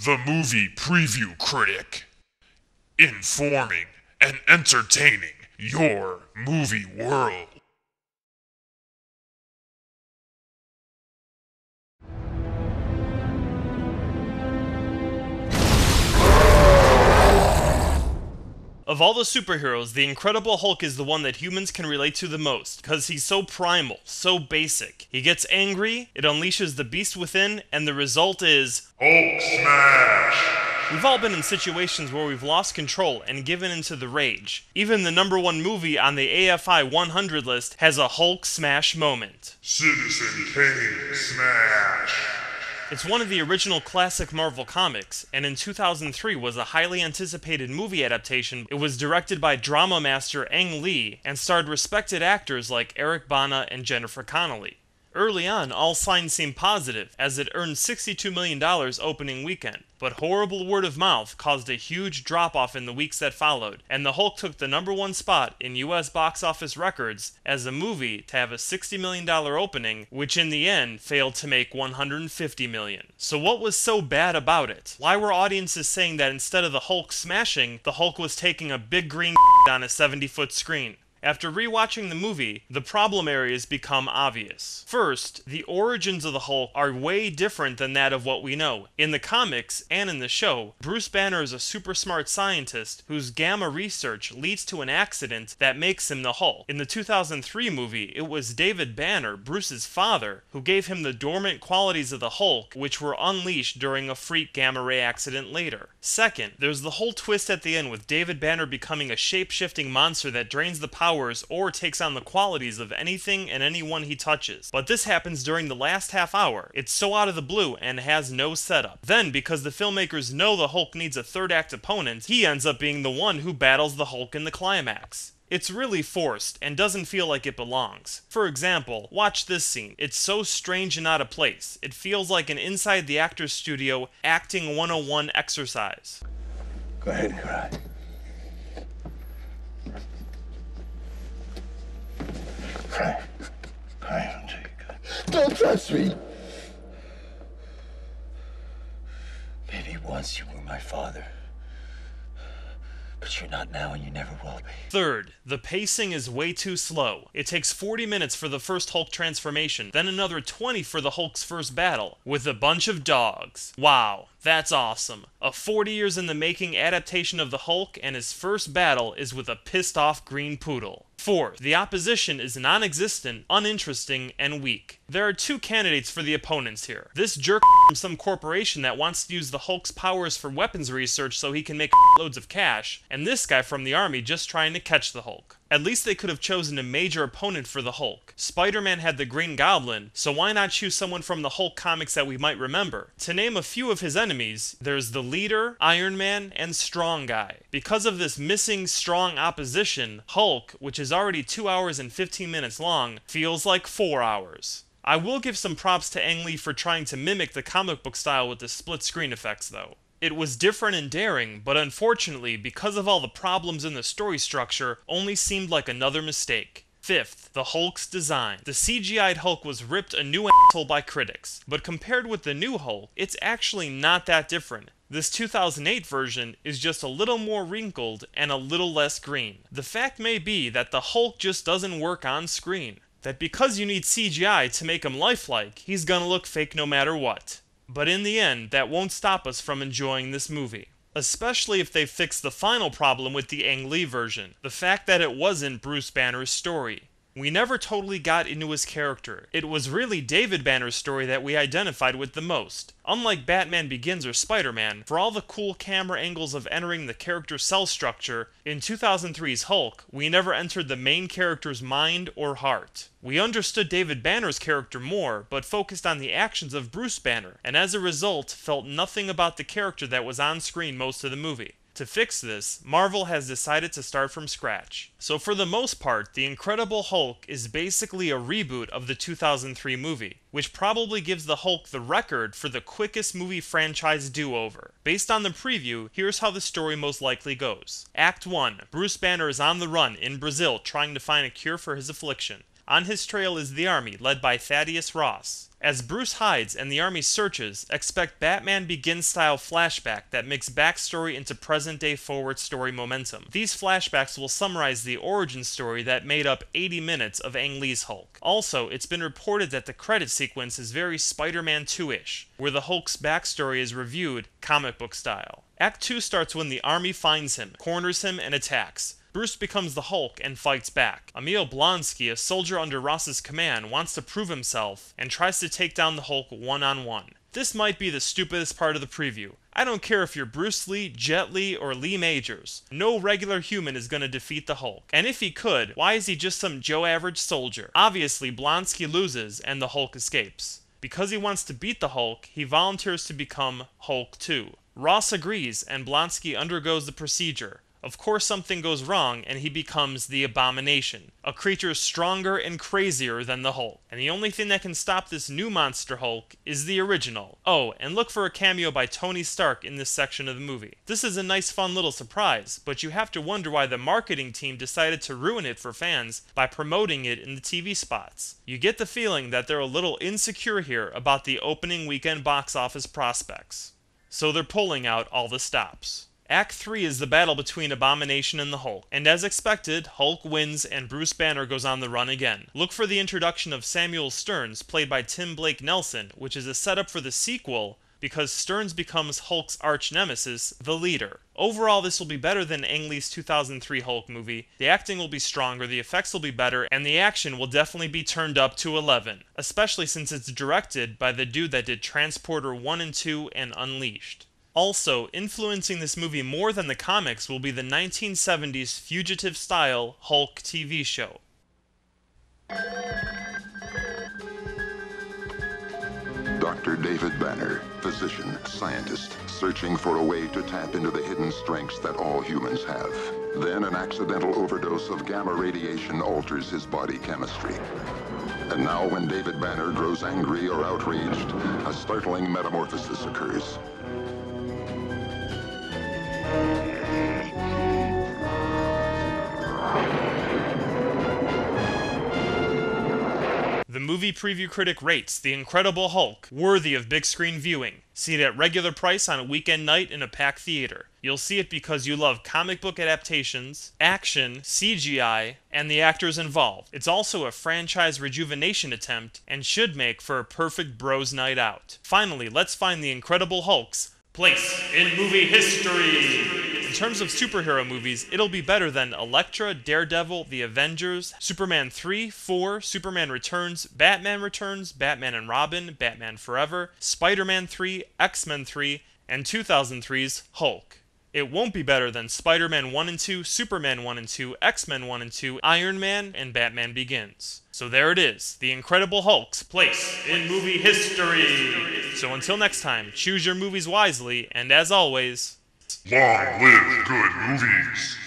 The Movie Preview Critic. Informing and entertaining your movie world. Of all the superheroes, the Incredible Hulk is the one that humans can relate to the most, because he's so primal, so basic. He gets angry, it unleashes the beast within, and the result is Hulk Smash! We've all been in situations where we've lost control and given into the rage. Even the #1 movie on the AFI 100 list has a Hulk Smash moment. Citizen Kane Smash! It's one of the original classic Marvel comics, and in 2003 was a highly anticipated movie adaptation. It was directed by drama master Ang Lee and starred respected actors like Eric Bana and Jennifer Connelly. Early on, all signs seemed positive, as it earned $62 million opening weekend, but horrible word of mouth caused a huge drop-off in the weeks that followed, and the Hulk took the #1 spot in US box office records as a movie to have a $60 million opening, which in the end failed to make $150 million. So what was so bad about it? Why were audiences saying that instead of the Hulk smashing, the Hulk was taking a big green on a 70-foot screen? After rewatching the movie, the problem areas become obvious. First, the origins of the Hulk are way different than that of what we know. In the comics, and in the show, Bruce Banner is a super smart scientist whose gamma research leads to an accident that makes him the Hulk. In the 2003 movie, it was David Banner, Bruce's father, who gave him the dormant qualities of the Hulk, which were unleashed during a freak gamma ray accident later. Second, there's the whole twist at the end with David Banner becoming a shape-shifting monster that drains the power or takes on the qualities of anything and anyone he touches. But this happens during the last half hour. It's so out of the blue and has no setup. Then, because the filmmakers know the Hulk needs a third act opponent, he ends up being the one who battles the Hulk in the climax. It's really forced and doesn't feel like it belongs. For example, watch this scene. It's so strange and out of place. It feels like an inside the actor's studio acting 101 exercise. Go ahead and cry. Cry until you good. Don't touch me! Maybe once you were my father. But you're not now and you never will be. Third, the pacing is way too slow. It takes 40 minutes for the first Hulk transformation, then another 20 for the Hulk's first battle, with a bunch of dogs. Wow, that's awesome. A 40 years in the making adaptation of the Hulk, and his first battle is with a pissed off green poodle. Fourth, the opposition is non-existent, uninteresting, and weak. There are two candidates for the opponents here. This jerk from some corporation that wants to use the Hulk's powers for weapons research so he can make loads of cash, and this guy from the army just trying to catch the Hulk. At least they could have chosen a major opponent for the Hulk. Spider-Man had the Green Goblin, so why not choose someone from the Hulk comics that we might remember? To name a few of his enemies, there's the Leader, Iron Man, and Strong Guy. Because of this missing strong opposition, Hulk, which is already 2 hours and 15 minutes long, feels like 4 hours. I will give some props to Ang Lee for trying to mimic the comic book style with the split screen effects though. It was different and daring, but unfortunately, because of all the problems in the story structure, only seemed like another mistake. Fifth, the Hulk's design. The CGI'd Hulk was ripped a new asshole by critics, but compared with the new Hulk, it's actually not that different. This 2008 version is just a little more wrinkled and a little less green. The fact may be that the Hulk just doesn't work on screen. That because you need CGI to make him lifelike, he's gonna look fake no matter what. But in the end, that won't stop us from enjoying this movie. Especially if they fix the final problem with the Ang Lee version, the fact that it wasn't Bruce Banner's story. We never totally got into his character. It was really David Banner's story that we identified with the most. Unlike Batman Begins or Spider-Man, for all the cool camera angles of entering the character's cell structure, in 2003's Hulk, we never entered the main character's mind or heart. We understood David Banner's character more, but focused on the actions of Bruce Banner, and as a result, felt nothing about the character that was on screen most of the movie. To fix this, Marvel has decided to start from scratch. So for the most part, The Incredible Hulk is basically a reboot of the 2003 movie, which probably gives the Hulk the record for the quickest movie franchise do-over. Based on the preview, here's how the story most likely goes. Act 1, Bruce Banner is on the run in Brazil trying to find a cure for his affliction. On his trail is the army, led by Thaddeus Ross. As Bruce hides and the army searches, expect Batman Begins-style flashback that makes backstory into present-day forward story momentum. These flashbacks will summarize the origin story that made up 80 minutes of Ang Lee's Hulk. Also, it's been reported that the credit sequence is very Spider-Man 2-ish, where the Hulk's backstory is reviewed comic book style. Act 2 starts when the army finds him, corners him, and attacks. Bruce becomes the Hulk and fights back. Emil Blonsky, a soldier under Ross's command, wants to prove himself and tries to take down the Hulk one-on-one. This might be the stupidest part of the preview. I don't care if you're Bruce Lee, Jet Li, or Lee Majors. No regular human is going to defeat the Hulk. And if he could, why is he just some Joe Average soldier? Obviously, Blonsky loses and the Hulk escapes. Because he wants to beat the Hulk, he volunteers to become Hulk 2. Ross agrees and Blonsky undergoes the procedure. Of course something goes wrong and he becomes the Abomination, a creature stronger and crazier than the Hulk. And the only thing that can stop this new monster Hulk is the original. Oh, and look for a cameo by Tony Stark in this section of the movie. This is a nice fun little surprise, but you have to wonder why the marketing team decided to ruin it for fans by promoting it in the TV spots. You get the feeling that they're a little insecure here about the opening weekend box office prospects. So they're pulling out all the stops. Act 3 is the battle between Abomination and the Hulk, and as expected, Hulk wins and Bruce Banner goes on the run again. Look for the introduction of Samuel Stearns, played by Tim Blake Nelson, which is a setup for the sequel because Stearns becomes Hulk's arch-nemesis, the Leader. Overall, this will be better than Ang Lee's 2003 Hulk movie. The acting will be stronger, the effects will be better, and the action will definitely be turned up to 11, especially since it's directed by the dude that did Transporter 1 and 2 and Unleashed. Also, influencing this movie more than the comics will be the 1970s fugitive-style Hulk TV show. Dr. David Banner, physician, scientist, searching for a way to tap into the hidden strengths that all humans have. Then an accidental overdose of gamma radiation alters his body chemistry. And now when David Banner grows angry or outraged, a startling metamorphosis occurs. The movie preview critic rates The Incredible Hulk worthy of big screen viewing. See it at regular price on a weekend night in a packed theater. You'll see it because you love comic book adaptations, action, CGI, and the actors involved. It's also a franchise rejuvenation attempt and should make for a perfect bros night out. Finally, let's find The Incredible Hulk's place in movie history. In terms of superhero movies, it'll be better than Elektra, Daredevil, The Avengers, Superman 3, 4, Superman Returns, Batman and Robin, Batman Forever, Spider-Man 3, X-Men 3, and 2003's Hulk. It won't be better than Spider-Man 1 and 2, Superman 1 and 2, X-Men 1 and 2, Iron Man, and Batman Begins. So there it is, The Incredible Hulk's place in movie history. So until next time, choose your movies wisely, and as always, Long live good movies.